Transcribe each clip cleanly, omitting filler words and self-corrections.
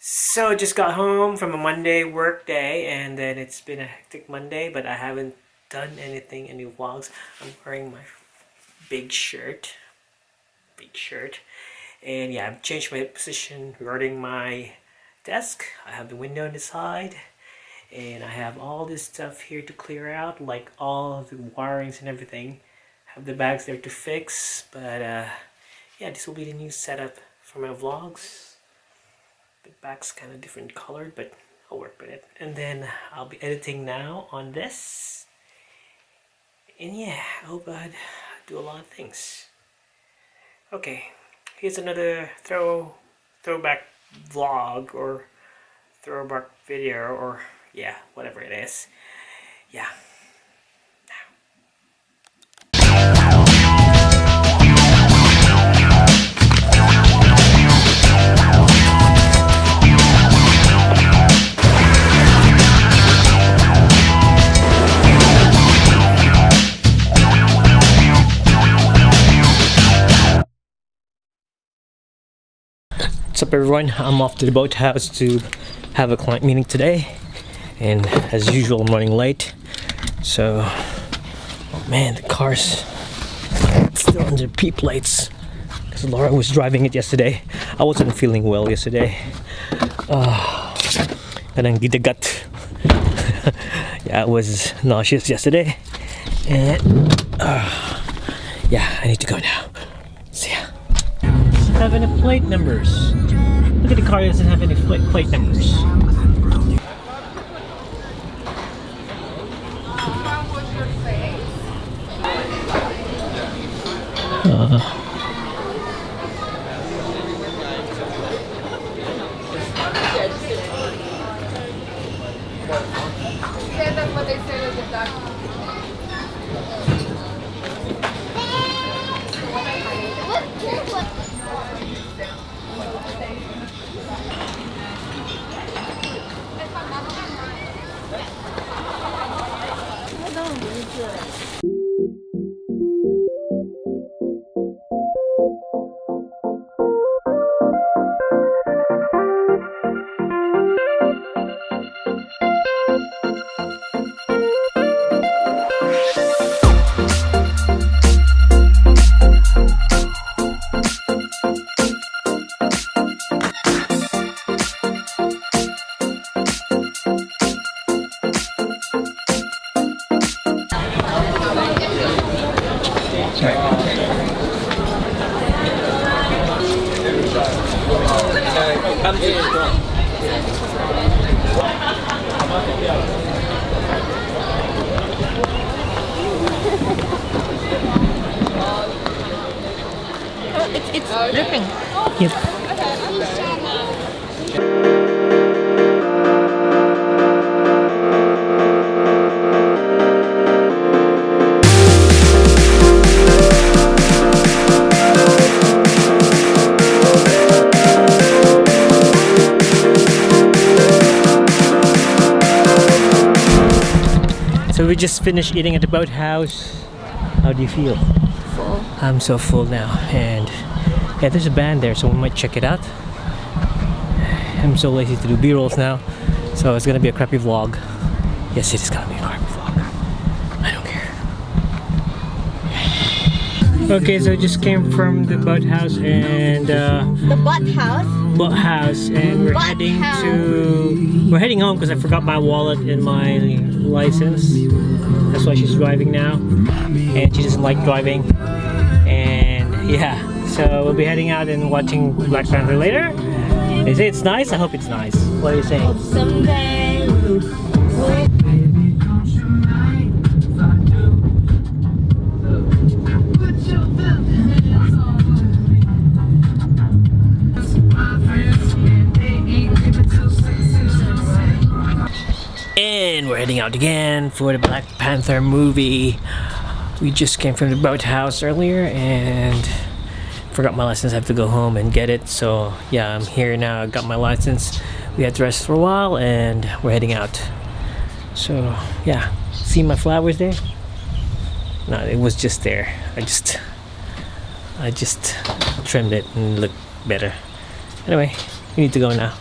So I just got home from a Monday work day, and then it's been a hectic Monday, but I haven't done any vlogs. I'm wearing my big shirt, and yeah, I've changed my position regarding my desk. I have the window on the side, and I have all this stuff here to clear out, like all the wirings and everything. I have the bags there to fix, but yeah, this will be the new setup for my vlogs. The back's kind of different colored, but I'll work with it. And then I'll be editing now on this. And yeah, I hope I'd do a lot of things. Okay, here's another throwback vlog or throwback video, or yeah, whatever it is. Yeah. What's up everyone, I'm off to the boathouse to have a client meeting today, and as usual I'm running late. So, oh man, the car's still under P plates because Laura was driving it yesterday. I wasn't feeling well yesterday. Parang gidagat. Yeah, I was nauseous yesterday, and yeah, I need to go now. See ya. Have any plate numbers? Look at the car, doesn't have any plate numbers. That's what they say with the duck. It's dripping. Yep. So we just finished eating at the boathouse. How do you feel? Full. I'm so full now, and yeah, there's a band there, so we might check it out. I'm so lazy to do B-rolls now, so it's gonna be a crappy vlog. Yes, it is gonna be a crappy vlog. I don't care. Okay, so I just came from the boathouse and The butt house. and we're heading home because I forgot my wallet and my license. That's why she's driving now, and she doesn't like driving. And yeah, so we'll be heading out and watching Black Panther later. They say it's nice. I hope it's nice. What are you saying? Someday. And we're heading out again for the Black Panther movie. We just came from the boathouse earlier and forgot my license. I have to go home and get it. So yeah, I'm here now. I got my license. We had to rest for a while and we're heading out. So yeah, see my flowers there? No, it was just there. I just trimmed it and it looked better. Anyway, we need to go now.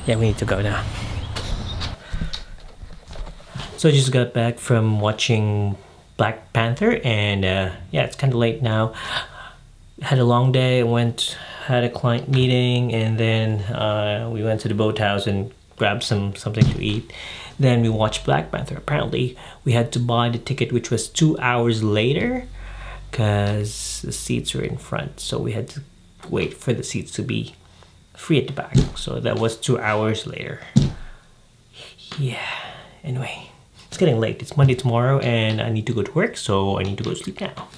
Yeah, we need to go now. So I just got back from watching Black Panther, and yeah, it's kind of late now. Had a long day. Had a client meeting, and then we went to the boathouse and grabbed something to eat. Then we watched Black Panther. Apparently, we had to buy the ticket, which was 2 hours later, because the seats were in front. So we had to wait for the seats to be free at the back. So that was 2 hours later. Yeah. Anyway, it's getting late. It's Monday tomorrow, and I need to go to work, so I need to go to sleep now.